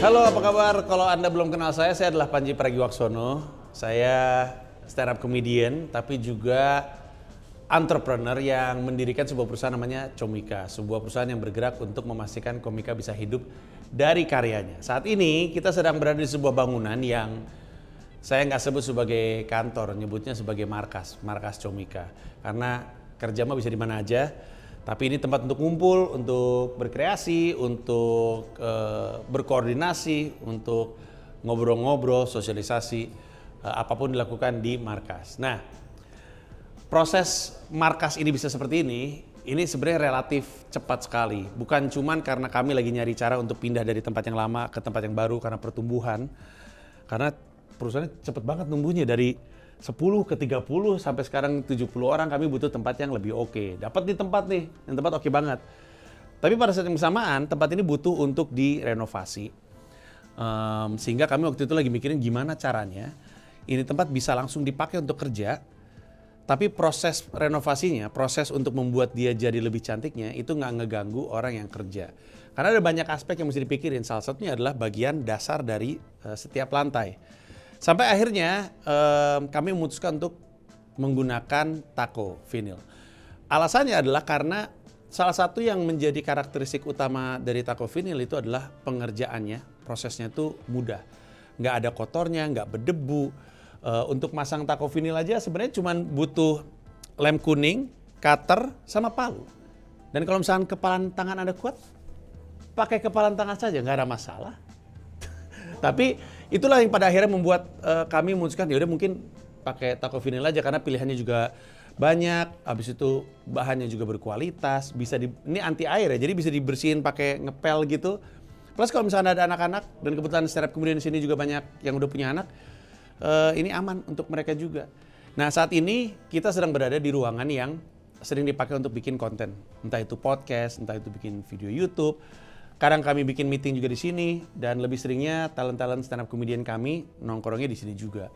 Halo, apa kabar? Kalau Anda belum kenal saya adalah Panji Pragiwaksono. Saya stand up comedian, tapi juga entrepreneur yang mendirikan sebuah perusahaan namanya Comika. Sebuah perusahaan yang bergerak untuk memastikan komika bisa hidup dari karyanya. Saat ini kita sedang berada di sebuah bangunan yang saya nggak sebut sebagai kantor, nyebutnya sebagai markas Comika. Karena kerja mah bisa di mana aja. Tapi ini tempat untuk ngumpul, untuk berkreasi, untuk berkoordinasi, untuk ngobrol-ngobrol, sosialisasi, apapun dilakukan di markas. Nah, proses markas ini bisa seperti ini sebenarnya relatif cepat sekali. Bukan cuman karena kami lagi nyari cara untuk pindah dari tempat yang lama ke tempat yang baru karena pertumbuhan. Karena perusahaannya cepet banget numbuhnya dari 10 ke 30 sampai sekarang 70 orang, kami butuh tempat yang lebih oke. Dapat di tempat nih, yang tempat oke banget. Tapi pada saat yang bersamaan, tempat ini butuh untuk direnovasi. Sehingga kami waktu itu lagi mikirin gimana caranya ini tempat bisa langsung dipakai untuk kerja. Tapi proses renovasinya, proses untuk membuat dia jadi lebih cantiknya, itu nggak ngeganggu orang yang kerja. Karena ada banyak aspek yang mesti dipikirin, salah satunya adalah bagian dasar dari setiap lantai. Sampai akhirnya kami memutuskan untuk menggunakan taco vinyl. Alasannya adalah karena salah satu yang menjadi karakteristik utama dari taco vinyl itu adalah pengerjaannya, prosesnya itu mudah. Nggak ada kotornya, nggak berdebu. Untuk masang taco vinyl aja sebenarnya cuma butuh lem kuning, cutter, sama palu. Dan kalau misalnya kepalan tangan Anda kuat, pakai kepalan tangan saja, nggak ada masalah. Tapi itulah yang pada akhirnya membuat kami memutuskan ya udah mungkin pakai taco vinyl aja karena pilihannya juga banyak. Habis itu bahannya juga berkualitas, ini anti air ya, jadi bisa dibersihin pakai ngepel gitu. Plus kalau misalnya ada anak-anak dan kebetulan stand up comedian di sini juga banyak yang udah punya anak, ini aman untuk mereka juga. Nah, saat ini kita sedang berada di ruangan yang sering dipakai untuk bikin konten, entah itu podcast, entah itu bikin video YouTube. Kadang kami bikin meeting juga di sini, dan lebih seringnya talent-talent stand up comedian kami nongkrongnya di sini juga.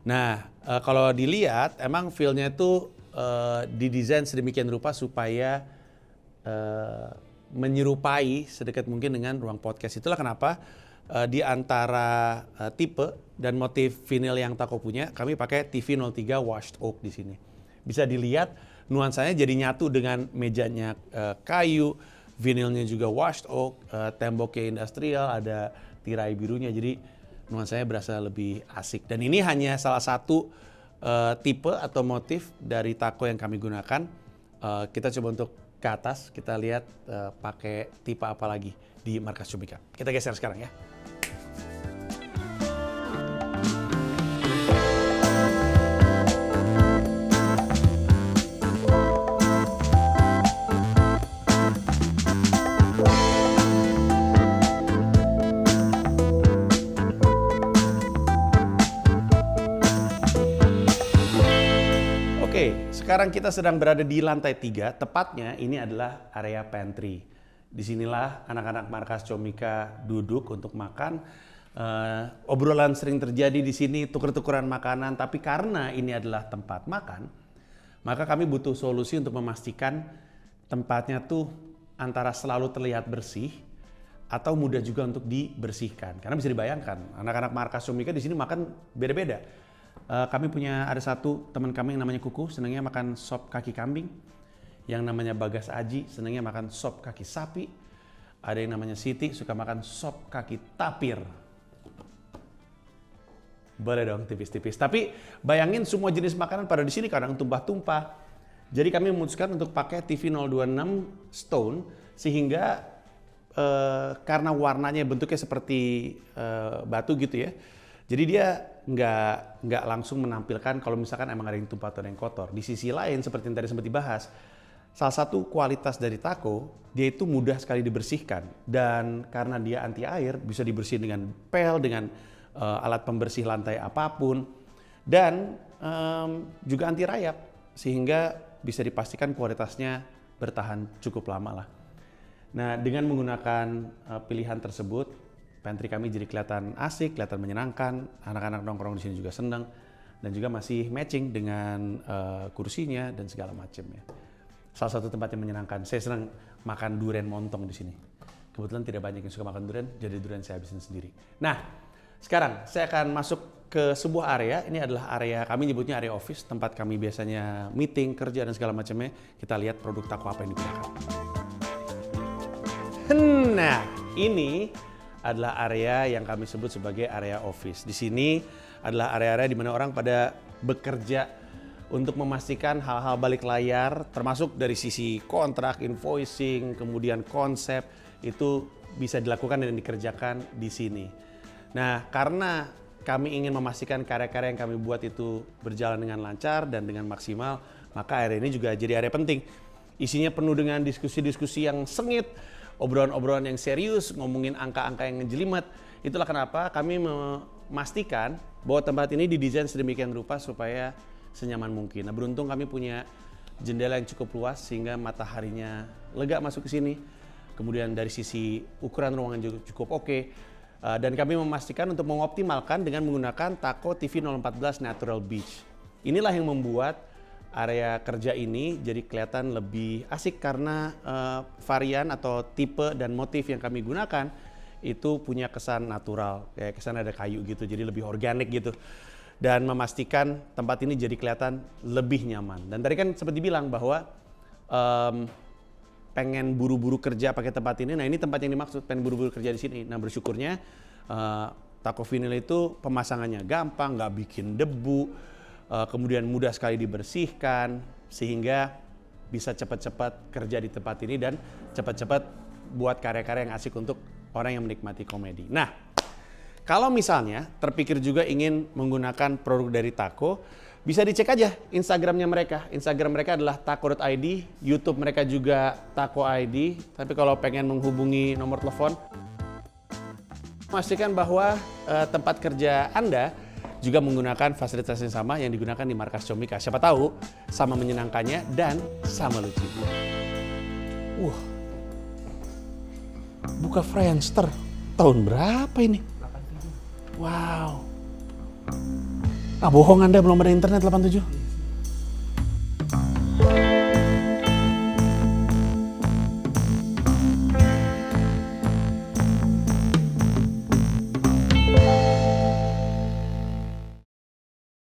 Nah, kalau dilihat emang feel-nya itu didesain sedemikian rupa supaya menyerupai sedekat mungkin dengan ruang podcast. Itulah kenapa di antara tipe dan motif vinyl yang Taco punya, kami pakai TV03 Washed Oak di sini. Bisa dilihat nuansanya jadi nyatu dengan mejanya kayu. Vinilnya juga washed oak, temboknya industrial, ada tirai birunya, jadi nuansanya berasa lebih asik. Dan ini hanya salah satu tipe atau motif dari taco yang kami gunakan. Kita coba untuk ke atas, kita lihat pakai tipe apa lagi di markas Comika. Kita geser sekarang ya. Sekarang kita sedang berada di lantai 3, tepatnya ini adalah area pantry. Disinilah anak-anak markas Comika duduk untuk makan. Obrolan sering terjadi di sini, tuker-tukeran makanan, tapi karena ini adalah tempat makan, maka kami butuh solusi untuk memastikan tempatnya tuh antara selalu terlihat bersih atau mudah juga untuk dibersihkan. Karena bisa dibayangkan, anak-anak markas Comika di sini makan beda-beda. Kami ada satu teman kami yang namanya Kuku, senangnya makan sop kaki kambing. Yang namanya Bagas Aji, senangnya makan sop kaki sapi. Ada yang namanya Siti, suka makan sop kaki tapir. Boleh dong tipis-tipis. Tapi bayangin semua jenis makanan pada di sini kadang tumpah-tumpah. Jadi kami memutuskan untuk pakai TV026 Stone, sehingga karena warnanya bentuknya seperti batu gitu ya. Jadi dia nggak langsung menampilkan kalau misalkan emang ada yang tumpah atau ada yang kotor. Di sisi lain seperti yang tadi sempat dibahas, salah satu kualitas dari taco, dia itu mudah sekali dibersihkan. Dan karena dia anti air, bisa dibersihin dengan pel, dengan alat pembersih lantai apapun. Dan juga anti rayap, sehingga bisa dipastikan kualitasnya bertahan cukup lama lah. Nah, dengan menggunakan pilihan tersebut, pantry kami jadi kelihatan asik, kelihatan menyenangkan, anak-anak nongkrong di sini juga senang, dan juga masih matching dengan kursinya dan segala macamnya. Salah satu tempat yang menyenangkan. Saya senang makan durian montong di sini. Kebetulan tidak banyak yang suka makan durian, jadi durian saya habisin sendiri. Nah, sekarang saya akan masuk ke sebuah area. Ini adalah area, kami nyebutnya area office, tempat kami biasanya meeting, kerja, dan segala macamnya. Kita lihat produk Taco apa yang digunakan. Nah, ini adalah area yang kami sebut sebagai area office. Di sini adalah area-area di mana orang pada bekerja untuk memastikan hal-hal balik layar, termasuk dari sisi kontrak, invoicing, kemudian konsep, itu bisa dilakukan dan dikerjakan di sini. Nah, karena kami ingin memastikan karya-karya yang kami buat itu berjalan dengan lancar dan dengan maksimal, maka area ini juga jadi area penting. Isinya penuh dengan diskusi-diskusi yang sengit, obrolan-obrolan yang serius, ngomongin angka-angka yang ngejelimet. Itulah kenapa kami memastikan bahwa tempat ini didesain sedemikian rupa supaya senyaman mungkin. Nah, beruntung kami punya jendela yang cukup luas sehingga mataharinya lega masuk ke sini. Kemudian dari sisi ukuran ruangan juga cukup oke. Dan kami memastikan untuk mengoptimalkan dengan menggunakan Taco TV 014 Natural Beach. Inilah yang membuat area kerja ini jadi kelihatan lebih asik karena varian atau tipe dan motif yang kami gunakan itu punya kesan natural, kayak kesan ada kayu gitu, jadi lebih organik gitu. Dan memastikan tempat ini jadi kelihatan lebih nyaman. Dan tadi kan seperti bilang bahwa pengen buru-buru kerja pakai tempat ini. Nah, ini tempat yang dimaksud, pengen buru-buru kerja di sini. Nah, bersyukurnya Taco Vinyl itu pemasangannya gampang, nggak bikin debu, kemudian mudah sekali dibersihkan, sehingga bisa cepat-cepat kerja di tempat ini dan cepat-cepat buat karya-karya yang asik untuk orang yang menikmati komedi. Nah, kalau misalnya terpikir juga ingin menggunakan produk dari Taco, bisa dicek aja Instagramnya mereka. Instagram mereka adalah taco.id, YouTube mereka juga taco.id. Tapi kalau pengen menghubungi nomor telepon, pastikan bahwa tempat kerja Anda juga menggunakan fasilitas yang sama yang digunakan di markas Comika. Siapa tahu sama menyenangkannya dan sama lucu. Buka Friendster tahun berapa ini? 87. Wow. Ah, bohong Anda, belum ada internet 87.